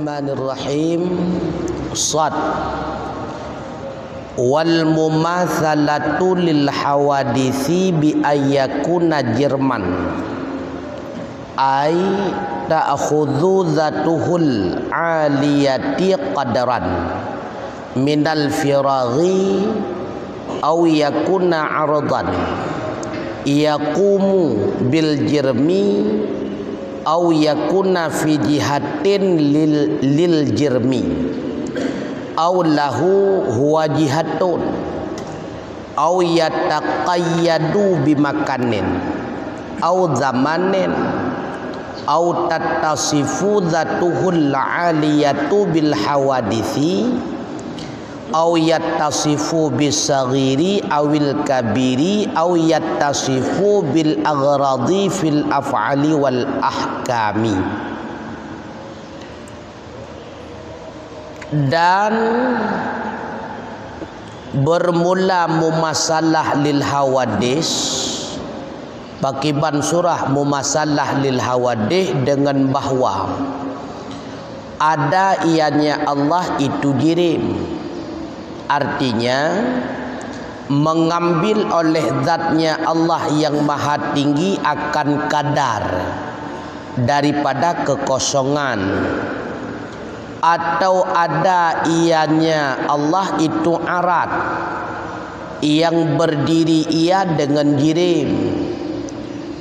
Bismillahirrahmanirrahim. Shad. Wal mumatsalatu lil hawadisi bi ayyakuna jirman ay ta'khudhu zatuhul aliyati qadaran minal firaghi aw yakuna aradan yaqumu bil jirmi aw yakuna fi jihatin lil jirmi aw lahu huwa jihatun aw yataqayyadu bimakanin aw zamanin aw tattasifu zatuhul aliyatu bil hawadisi aw yattasifu bisaghiri awil kabiri aw yattasifu bil aghradi fil af'ali wal ahkami. Dan bermula mumasalah lil hawadis, pakiban surah mumasalah lil hawadis dengan bahwa ada ianya Allah itu jirim. Artinya mengambil oleh zatnya Allah yang maha tinggi akan kadar daripada kekosongan, atau ada ianya Allah itu arat yang berdiri ia dengan jirim,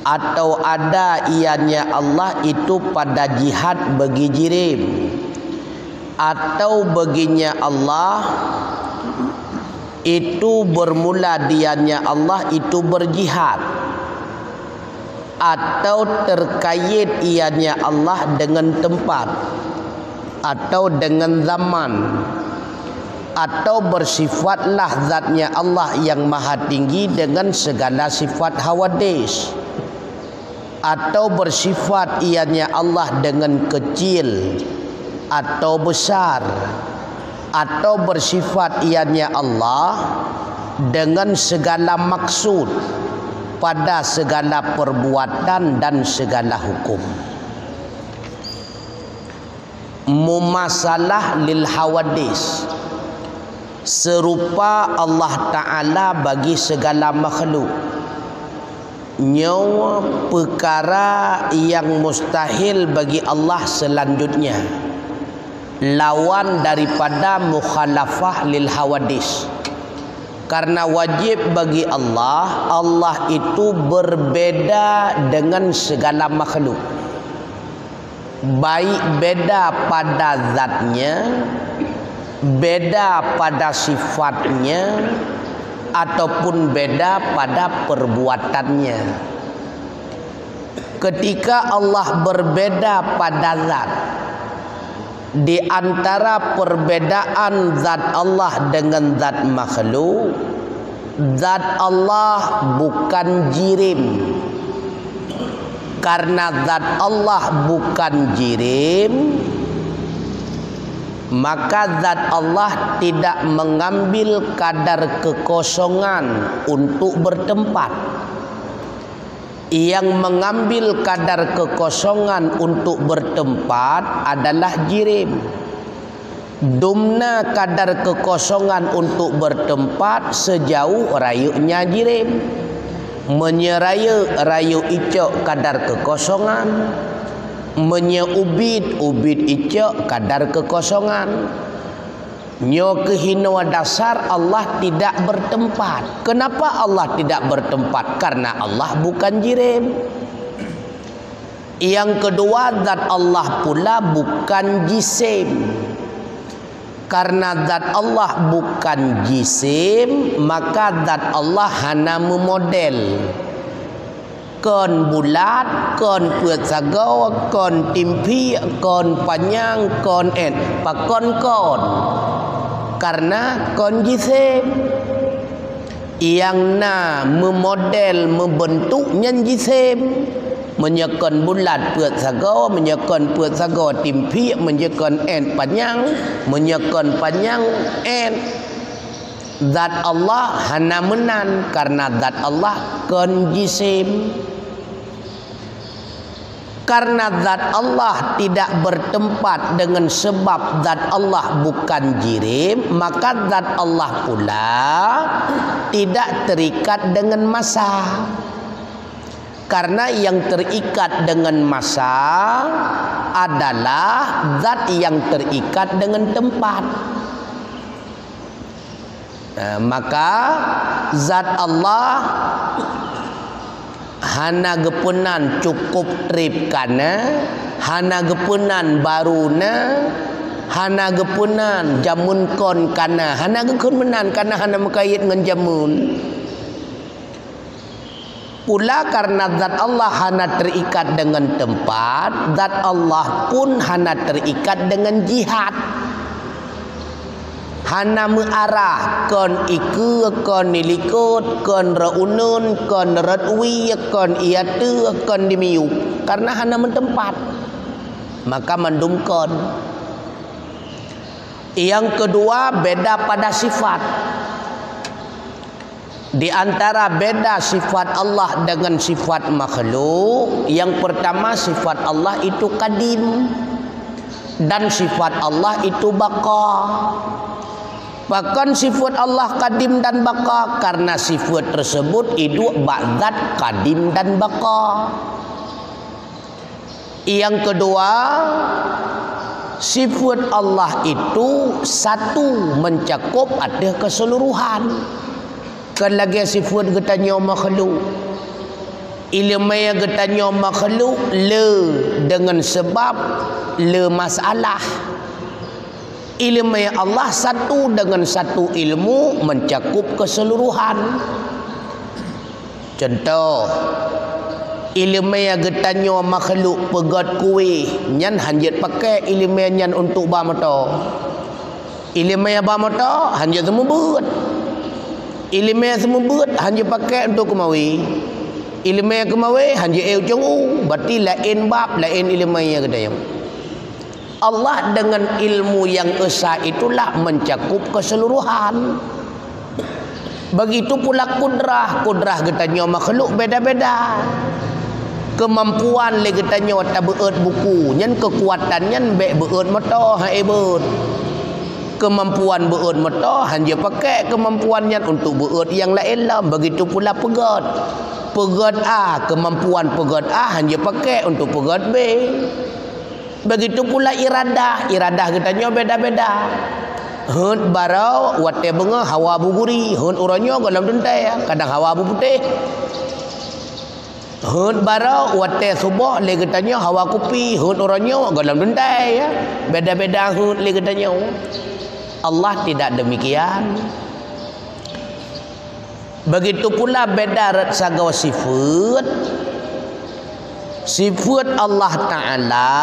atau ada ianya Allah itu pada jihad bagi jirim, atau baginya Allah itu bermula dianya Allah itu berjihad, atau terkait ianya Allah dengan tempat atau dengan zaman, atau bersifatlah zatnya Allah yang maha tinggi dengan segala sifat hawadis, atau bersifat ianya Allah dengan kecil atau besar, atau bersifat ianya Allah dengan segala maksud pada segala perbuatan dan segala hukum. Mumasalah lil hawadis, serupa Allah Ta'ala bagi segala makhluk, nyawa perkara yang mustahil bagi Allah selanjutnya, lawan daripada mukhalafah lil hawadis. Karena wajib bagi Allah, Allah itu berbeda dengan segala makhluk, baik beda pada zatnya, beda pada sifatnya, ataupun beda pada perbuatannya. Ketika Allah berbeda pada zat, di antara perbedaan zat Allah dengan zat makhluk, zat Allah bukan jirim. Karena zat Allah bukan jirim, maka zat Allah tidak mengambil kadar kekosongan untuk bertempat. Yang mengambil kadar kekosongan untuk bertempat adalah jirim. Dumna kadar kekosongan untuk bertempat sejauh rayunya jirim. Menyeraya rayu icok kadar kekosongan, menyeubit ubit icok kadar kekosongan. Nyo kehinua dasar Allah tidak bertempat. Kenapa Allah tidak bertempat? Karena Allah bukan jirim. Yang kedua, zat Allah pula bukan jisim. Karena zat Allah bukan jisim, maka zat Allah hanya memodel. Kon bulat, kon puat sagau, kon timpi, kon panjang, kon en, pakon kon. Karena kon jisim. Yang na memodel, membentuknya jisim. Menyekan bulat puat sagau, menyekan puat sagau timpi, menyekan en panjang, menyekan panjang en. Zat Allah hana menan karena zat Allah kon jisim. Karena zat Allah tidak bertempat dengan sebab zat Allah bukan jirim, maka zat Allah pula tidak terikat dengan masa. Karena yang terikat dengan masa adalah zat yang terikat dengan tempat. Maka zat Allah hana gepunan cukup trip kana, hana gepunan baruna, hana gepunan jamun kon kana, hana gepunan kana hana mekait dengan jamun. Pula karena zat Allah hana terikat dengan tempat, zat Allah pun hana terikat dengan jihad. Hana mengarah kon iku kon nilikut kon raunun kon ratwi kon iatu kon dimiu, karena hana mentempat maka mendumkon. Yang kedua, beda pada sifat. Di antara beda sifat Allah dengan sifat makhluk, yang pertama sifat Allah itu qadim dan sifat Allah itu baqa. Bahkan sifat Allah qadim dan baqa karena sifat tersebut itu ba'dat qadim dan baqa. Yang kedua, sifat Allah itu satu mencakup ada keseluruhan. Kan lagi sifat getanya makhluk. Ilmu yang getanya makhluk le dengan sebab le masalah. Ilmu Allah satu dengan satu ilmu mencakup keseluruhan. Contoh, ilmu yang getanya makhluk pegat kuih nyan hanjat pakai ilmu nyan untuk bamoto. Ilmu yang bamoto hanjat semua buat. Ilmu yang semua buat hanjat pakai untuk kemawi. Ilmu yang kemawi hanjat ujung berarti lain bab lain ilmu yang getanya. Allah dengan ilmu yang esa itulah mencakup keseluruhan. Begitu pula kudrah. Kudrah getanya makhluk beda-beda. Kemampuan le getanya tak beut buku. Nyan kekuatannya beut moto haibut. Kemampuan beut moto hanya pakai kemampuannya untuk beut yang lain lah. Begitu pula pegat. Pegat A, kemampuan pegat A hanya pakai untuk pegat B. Begitu pula iradah. Iradah kitanya beda-beda. Hun barau wate benga hawa buguri. Hun uranyo dalam dentai kadang hawa bu putih. Hun barau wate subuh le kitanya hawa kopi. Hun uranyo dalam dentai beda-beda hun le kitanya. Allah tidak demikian. Begitu pula beda sagawa sifat. Sifat Allah Ta'ala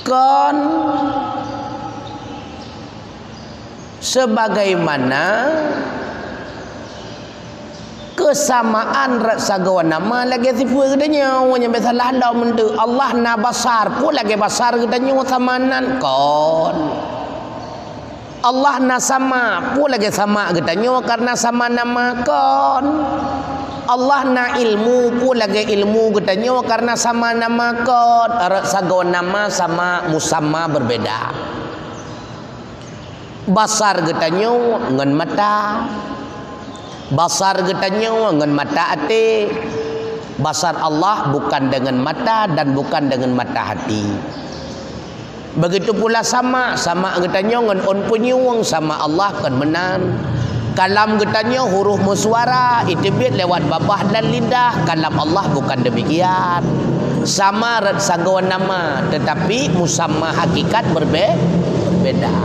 kan sebagaimana kesamaan sagawa nama lagi sifat katanya nyampe salah dah mentu Allah na basar pun lagi basar katanya samanan kon. Allah na sama pun lagi sama katanya karena sama nama kon. Allah na ilmu pun lagi ilmu katanya karena sama nama kon. Sagawa nama sama musamma berbeda. Basar katanya ngan mata. Basar katanya ngan mata hati. Basar Allah bukan dengan mata dan bukan dengan mata hati. Begitu pula sama katanya ngan on penyuang sama Allah kan menan. Kalam getanya huruf muswara itibit lewat babah dan lidah. Kalam Allah bukan demikian. Sama sagawa nama tetapi musamma hakikat berbeda.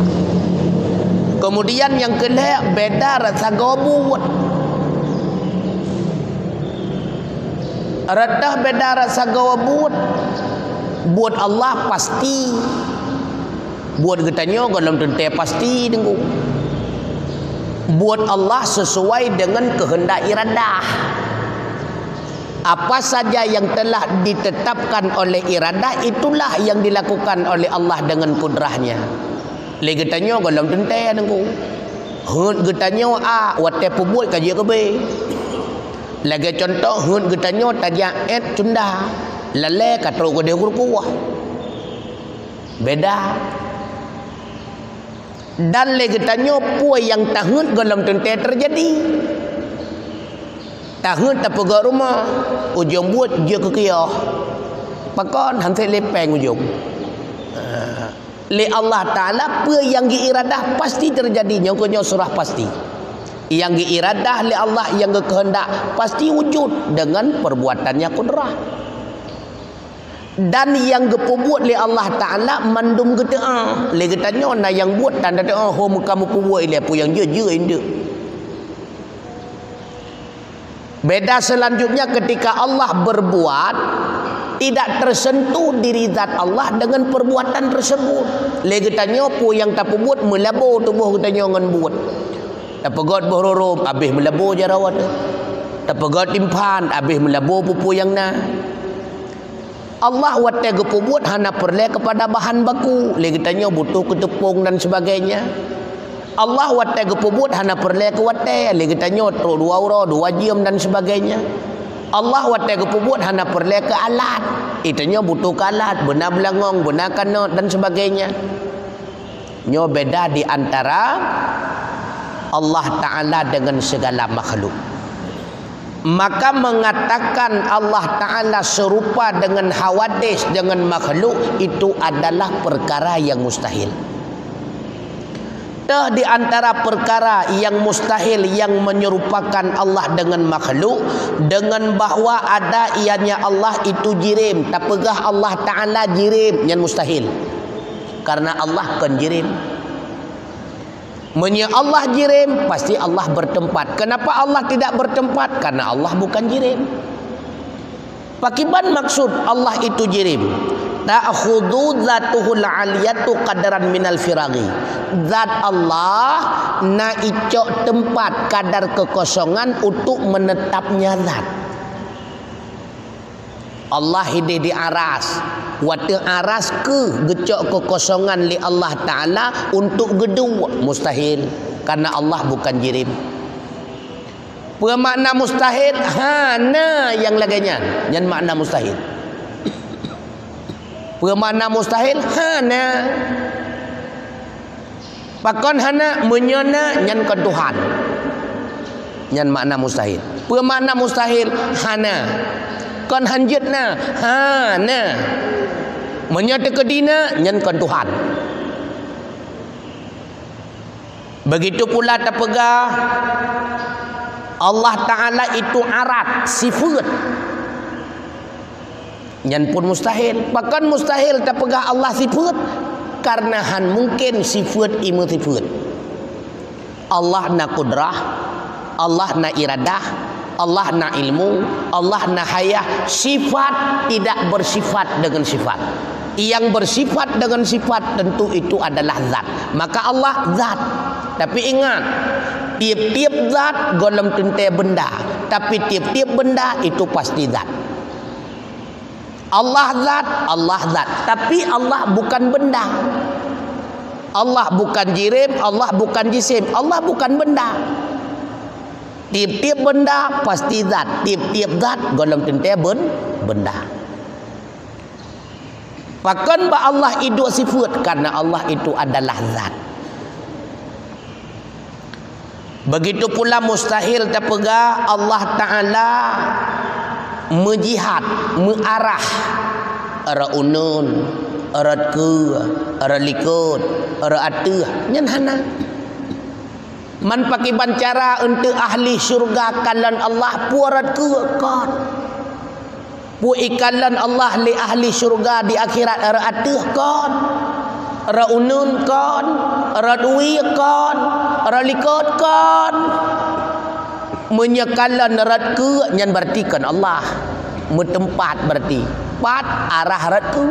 Kemudian yang kedua beda sagawa buat. Radah beda sagawa buat. Buat Allah pasti. Buat getanya dalam tentai pasti tengku. Buat Allah sesuai dengan kehendak iradah. Apa saja yang telah ditetapkan oleh iradah itulah yang dilakukan oleh Allah dengan kudrahnya. Le getanya dalam tentai tengku. Hut getanya A wate pebut kaji ke B. Lagi contoh hun getanyo tajak et cunda. Lale katro ko dia kuah. Beda. Dan lagi getanyo puai yang tahun golong tente terjadi. Tahun tak pegak rumah. Ujung buat dia kekiyah. Pakon hantai lepeng ujung. Li Allah Ta'ala apa yang diiradah pasti terjadi. Nyongkonya surah pasti. Yang diiradah li Allah yang kehendak pasti wujud dengan perbuatannya kudrah. Dan yang gepubuat li Allah Ta'ala mandum getaa. Li getanya na yang buat tanda doa ho kamu pubuat ili apa yang je inda. Beda selanjutnya ketika Allah berbuat tidak tersentuh diri zat Allah dengan perbuatan tersebut. Lagi tanya apa yang tak buat melabur tubuh kita dengan buat. Tak pegat berhurum habis melabur jarawat. Tak pegat timpan habis melabur pupu yang na. Allah watai gepubuat hana perle kepada bahan baku. Lagi tanya butuh ketepung dan sebagainya. Allah watai gepubuat hana perle ke watai. Lagi tanya 2 ura 2 jam dan sebagainya. Allah watai kepubuat hana perle ke alat. Itunya butuh ke alat, benar belangong, benar kanot dan sebagainya. Nyo beda di antara Allah Ta'ala dengan segala makhluk. Maka mengatakan Allah Ta'ala serupa dengan hawadis, dengan makhluk, itu adalah perkara yang mustahil. Di antara perkara yang mustahil yang menyerupakan Allah dengan makhluk, dengan bahawa ada ianya Allah itu jirim, tak pegah Allah Ta'ala jirim, yang mustahil. Karena Allah kan jirim. Menya Allah jirim, pasti Allah bertempat. Kenapa Allah tidak bertempat? Karena Allah bukan jirim. Pakiban maksud Allah itu jirim. Ta'khudhu zatuhul aliyatu qadaran minal firaghi. Zat Allah na icok tempat kadar kekosongan untuk menetapnya zat. Allah hidup di aras. Waktu aras ke gecok kekosongan li Allah Ta'ala untuk gedung mustahil. Karena Allah bukan jirim. Bermakna mustahil hana yang laganya. Yang makna mustahil. Bermakna mustahil hana. Pakon hana menyana nyan kon Tuhan. Nyan makna mustahil. Bermakna mustahil hana. Kon hanjutna hana. Menyata kedina nyan kon Tuhan. Begitu pula terpegah Allah Ta'ala itu arat, sifat. Yang pun mustahil. Bahkan mustahil terpegah Allah sifat. Karena han mungkin sifat imu sifat. Allah na kudrah, Allah na iradah, Allah na ilmu, Allah na hayah. Sifat tidak bersifat dengan sifat. Yang bersifat dengan sifat tentu itu adalah zat. Maka Allah zat. Tapi ingat, tiap-tiap zat golong tente benda. Tapi tiap-tiap benda itu pasti zat. Allah zat, Allah zat. Tapi Allah bukan benda. Allah bukan jirim, Allah bukan jisim. Allah bukan benda. Tiap-tiap benda pasti zat. Tiap-tiap zat golong tente benda. Bahkan Allah itu sifat karena Allah itu adalah zat. Begitu pula mustahil terpegah Allah Ta'ala menjihad, mengarah arah unun, arah ke, arah likut, arah atuh, nyan hana. Man pakai bancara untuk ahli syurga kalan Allah puarat ke kan. Pu ikalan Allah li ahli syurga di akhirat arah atuh kan. Arah unun kan, arah duwi kan, arah likut kan. Menyekalan rat ke nyan berarti kan Allah metempat berarti pat arah rat ke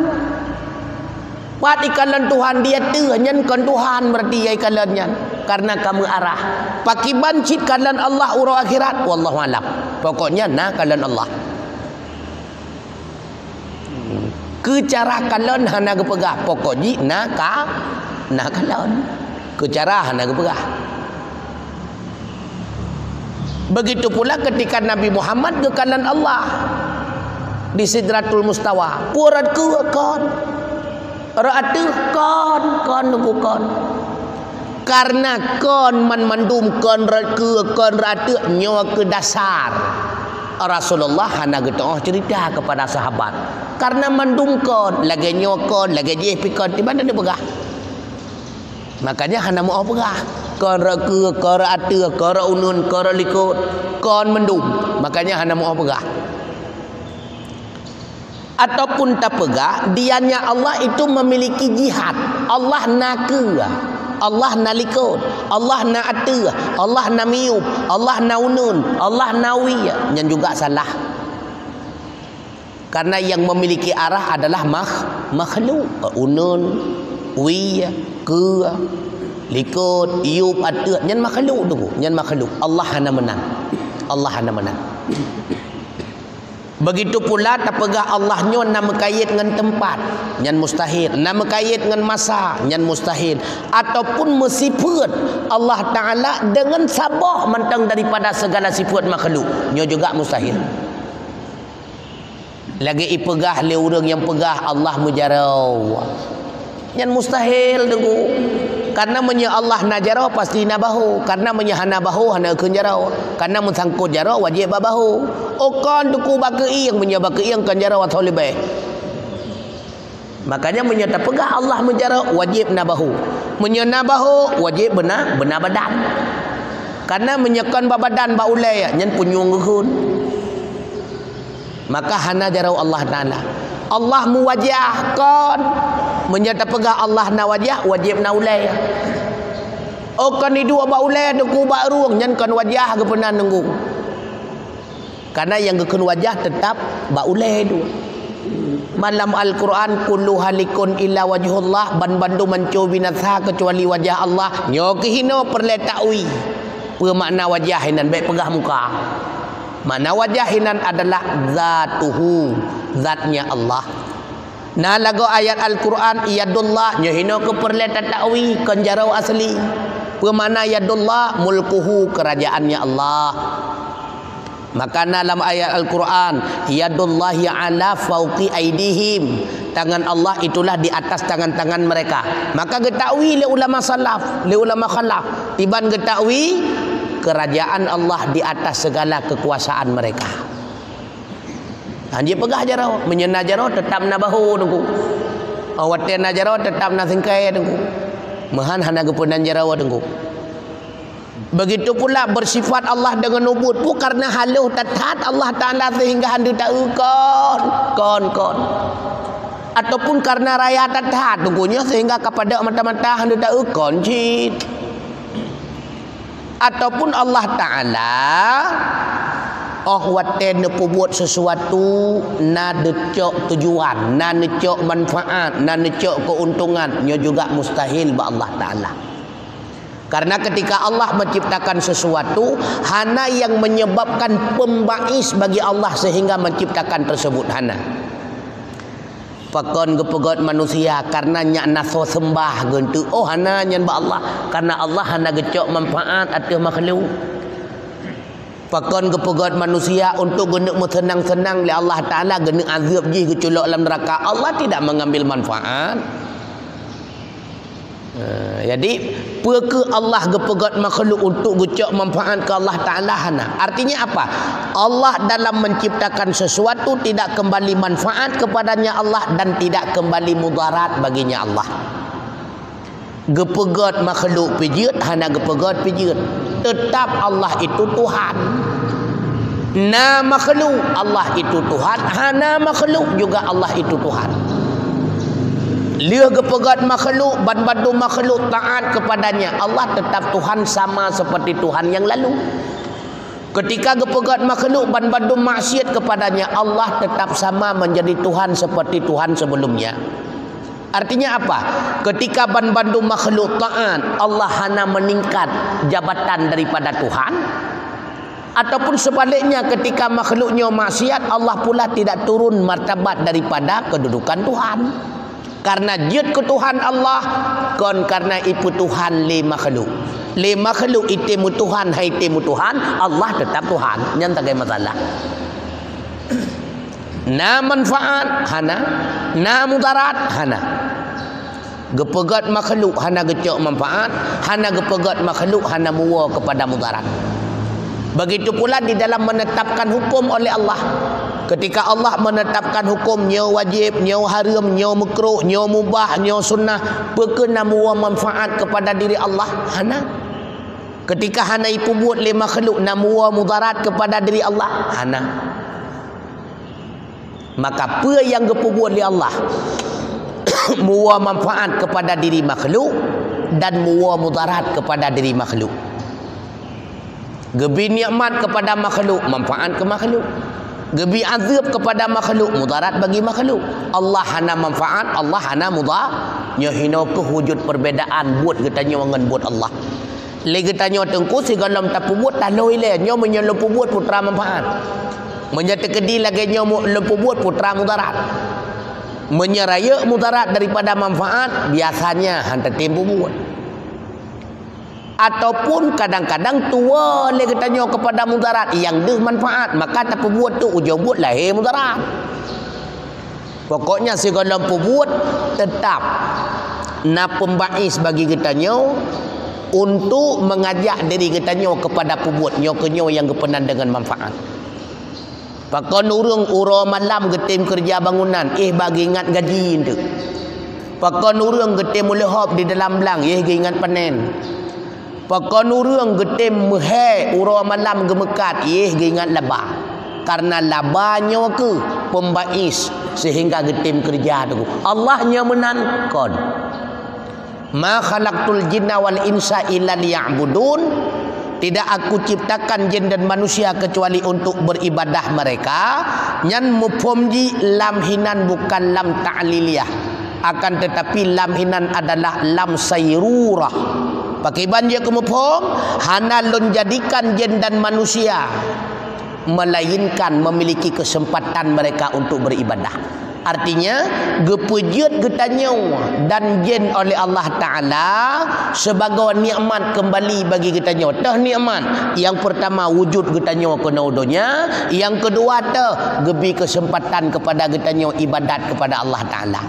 pat ikalan Tuhan dia tu nyan kan Tuhan berarti ya ikalan nyan karena kamu arah pakiban cit kalan Allah ura akhirat wallahu alam pokoknya nah kalan Allah ke cara kalan hana gepegah pokoknya nah kalan ke cara hana gepegah. Begitu pula ketika Nabi Muhammad ke kanan Allah di Sidratul Mustawa, purat ke kon ratu kon nunggu kon, karena kon mandum kon ratu nyawa ke dasar. Rasulullah hana getah cerita kepada sahabat, karena mandum kon lagi nyawa kon lagi je pikon di mana dia begah. Makanya hana mau begah kon ratu kon unun kon likut kon mendum, makanya hana mau begah. Ataupun tak pegah, dianya Allah itu memiliki jihad. Allah nak Allah na likut, Allah na atu, Allah na miup, Allah na unun, Allah na wiya. Yang juga salah. Karena yang memiliki arah adalah makhluk. Unun, wiya, ke, likut, iup, atu. Yang makhluk tu. Yang makhluk. Allah hana menang. Allah hana menang. Begitu pula tak pegah Allahnya nama kait dengan tempat, yang mustahil. Nama kait dengan masa, yang mustahil. Ataupun mensifat Allah Ta'ala dengan sabah mentang daripada segala sifat makhluk, nya juga mustahil. Lagi ipegah le orang yang pegah Allah mujarau, yang mustahil dengu. Karena menya Allah najarau pasti nabahu, karena menya hanabahu hana kenjarau, karena mensangkut jarau wajib babahu. Okan duku bakei yang menya bakei yang kenjarau atau lebih. Makanya menya tak pegah Allah menjarau wajib nabahu, menya nabahu wajib benar badan. Karena menyekan badan ba ulai nyen punyung gehun. Maka hana jarau Allah Taala. Allah muwajahkan menyata pegah Allah na wajah wajib na ulai. Oh kan ni dua ba ulai deku ba ruang nyan kan wajah ke pernah nunggu. Karena yang gekun wajah tetap ba ulai dua. Malam Al-Quran kullu halikun illa wajhullah, ban-bandu mancu binatha kecuali wajah Allah. Nyo kehino perletakwi. Bermakna wajah hinan baik pegah muka. Mana wajah hinan adalah zatuhu, zatnya Allah. Nah lagu ayat Al-Quran yadullah nyahino ke perletak takwi kenjarau asli. Bermakna yadullah mulkuhu, kerajaannya Allah. Maka dalam ayat Al-Quran yadullahi ala fauqi aidihim, tangan Allah itulah di atas tangan-tangan mereka. Maka getakwi le ulama salaf, le ulama khalaf, tiban getakwi kerajaan Allah di atas segala kekuasaan mereka. Dia pegah jarau, menyena jarau tetap nabahu nunggu. Awatnya na jarau tetap na singkai nunggu. Mahan hana gepunan jarau nunggu. Begitu pula bersifat Allah dengan ubud pun karena haluh tatat Allah Ta'ala sehingga handu tak kon. Ataupun karena raya tatat tunggunya sehingga kepada mata-mata handu tak kon cit. Ataupun Allah Ta'ala waten buat sesuatu na decok tujuan, na decok manfaat, na decok keuntungan, nya juga mustahil ba Allah Ta'ala. Karena ketika Allah menciptakan sesuatu, hana yang menyebabkan pembais bagi Allah sehingga menciptakan tersebut hana. Pakon gepegot manusia karena nyak naso sembah gentu. Oh hana nyan ba Allah, karena Allah hana gecok manfaat atau makhluk. Pakon gepegot manusia untuk genek senang-senang li Allah Taala genek azab ji keculok dalam neraka. Allah tidak mengambil manfaat. Jadi peke Allah gepegot makhluk untuk gecok manfaat ke Allah Ta'ala hana. Artinya apa? Allah dalam menciptakan sesuatu tidak kembali manfaat kepadanya Allah dan tidak kembali mudarat baginya Allah. Gepegot makhluk pijut hana gepegot pijut. Tetap Allah itu Tuhan. Na makhluk Allah itu Tuhan, hana makhluk juga Allah itu Tuhan. Dia gepegat makhluk, bandu makhluk taat kepadanya. Allah tetap Tuhan sama seperti Tuhan yang lalu. Ketika gepegat makhluk, bandu maksiat kepadanya, Allah tetap sama menjadi Tuhan seperti Tuhan sebelumnya. Artinya apa? Ketika bandu makhluk taat, Allah hanya meningkat jabatan daripada Tuhan. Ataupun sebaliknya ketika makhluknya maksiat, Allah pula tidak turun martabat daripada kedudukan Tuhan. Karena jid ke Tuhan Allah, kon karena ipu Tuhan li makhluk. Le makhluk itu Tuhan hai itu Tuhan, Allah tetap Tuhan. Yang tak ada masalah. Na manfaat hana, na mudarat hana. Gepegat makhluk hana gecok manfaat, hana gepegat makhluk hana muwa kepada mudarat. Begitu pula di dalam menetapkan hukum oleh Allah. Ketika Allah menetapkan hukum nyo wajib, nyo haram, nyo makruh, nyo mubah, nyo sunnah, berkena muwa manfaat kepada diri Allah hana. Ketika hana ipu buat le makhluk na muwa mudarat kepada diri Allah hana. Maka apa yang gepu buat oleh Allah muwa manfaat kepada diri makhluk dan muwa mudarat kepada diri makhluk. Gebi nikmat kepada makhluk, manfaat ke makhluk. Gebi azab kepada makhluk, mudarat bagi makhluk. Allah hana manfaat, Allah hana mudarat. Nya hina ke wujud perbezaan buat getanya dengan buat Allah. Le getanya tengku segala tapu buat dah loi le, nya menyelupu buat putra manfaat. Menyata kedi lagi nya lempu buat putra mudarat. Menyeraya mudarat daripada manfaat biasanya hantar tempo buat. Ataupun kadang-kadang tua le katanya kepada mudarat yang deh manfaat, maka tak buat tu ujung buat lahir mudarat. Pokoknya segala buat tetap na pembais bagi katanya untuk mengajak diri katanya kepada buat nyo yang kepenan dengan manfaat. Pakon urang ura malam getim kerja bangunan, bagi ingat gaji tu. Pakon urang getim mulehop di dalam belang, ingat panen. Pakon urang getim mehe ura malam gemekat, ingat laba. Karena labanya ke pembais sehingga getim kerja tu. Allahnya menangkon. Ma khalaqtul jinna wal insa illa liya'budun. Tidak aku ciptakan jin dan manusia kecuali untuk beribadah mereka. Nyan mufomji lam hinan bukan lam ta'liliyah. Akan tetapi lam hinan adalah lam sayrurah. Pakai banjir ke mufom. Hana lon jadikan jin dan manusia. Melainkan memiliki kesempatan mereka untuk beribadah. Artinya gepejut getanya dan jin oleh Allah Ta'ala sebagai nikmat kembali bagi getanya. Tah nikmat yang pertama wujud getanya kena udonya, yang kedua tah gebi kesempatan kepada getanya ibadat kepada Allah Ta'ala.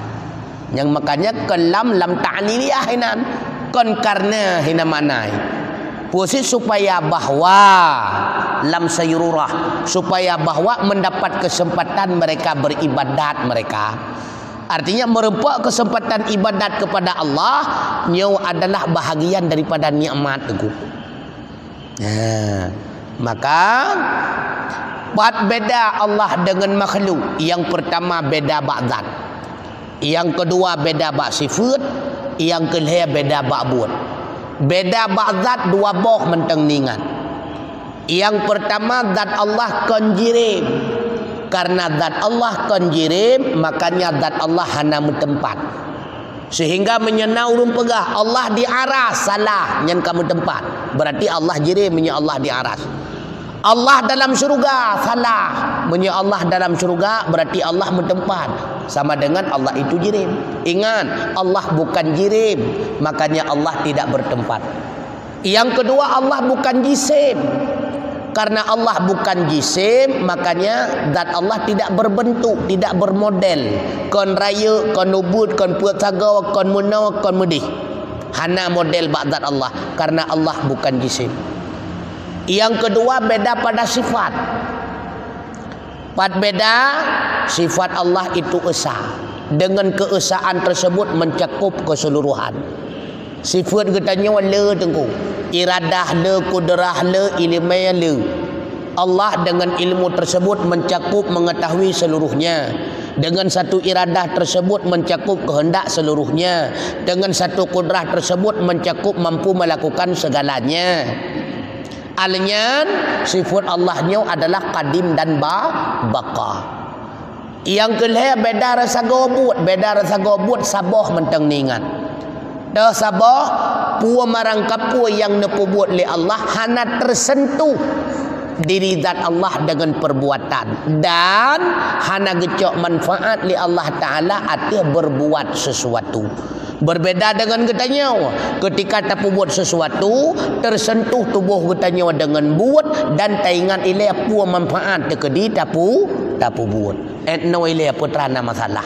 Yang makanya kelam lam ta'liliyah hinan kon karena hina manai posisi supaya bahwa lam sayrurah, supaya bahwa mendapat kesempatan mereka beribadat mereka. Artinya merempak kesempatan ibadat kepada Allah nyo adalah bahagian daripada nikmat itu. Maka buat beda Allah dengan makhluk. Yang pertama beda bak zat, yang kedua beda bak sifat, yang ketiga beda bak buat. Beda bak zat dua boh menteng ningan. Yang pertama zat Allah konjirim. Karena zat Allah konjirim, makanya zat Allah hana tempat. Sehingga menyenau urung pegah Allah di aras salah nyen kamu tempat. Berarti Allah jirim menye Allah di aras. Allah dalam syurga salah menye Allah dalam syurga, berarti Allah mentempat. Sama dengan Allah itu jirim. Ingat, Allah bukan jirim, makanya Allah tidak bertempat. Yang kedua, Allah bukan jisim. Karena Allah bukan jisim, makanya zat Allah tidak berbentuk, tidak bermodel. Kon raya, kon nubut, kon puataga, kon munau, kon mudih. Hana model bak zat Allah, karena Allah bukan jisim. Yang kedua, beda pada sifat. Beda sifat Allah itu esa. Dengan keesaan tersebut mencakup keseluruhan. Sifat katanya le tengku. Iradah le, kudrah le, ilmu le. Allah dengan ilmu tersebut mencakup mengetahui seluruhnya. Dengan satu iradah tersebut mencakup kehendak seluruhnya. Dengan satu kudrah tersebut mencakup mampu melakukan segalanya. Alnya sifat Allahnya adalah qadim dan baqa. Yang kedua beda rasa gobut, beda rasa gobut sabah menteng ningan. Dah sabah puwa marang kapua yang nepu buat li Allah hana tersentuh diri zat Allah dengan perbuatan dan hana gecok manfaat li Allah Ta'ala atau berbuat sesuatu. Berbeda dengan getanya. Ketika tapu buat sesuatu, tersentuh tubuh getanya dengan buat dan taingan ilai apa manfaat tekedi tapu buat. No ilai apa terana masalah.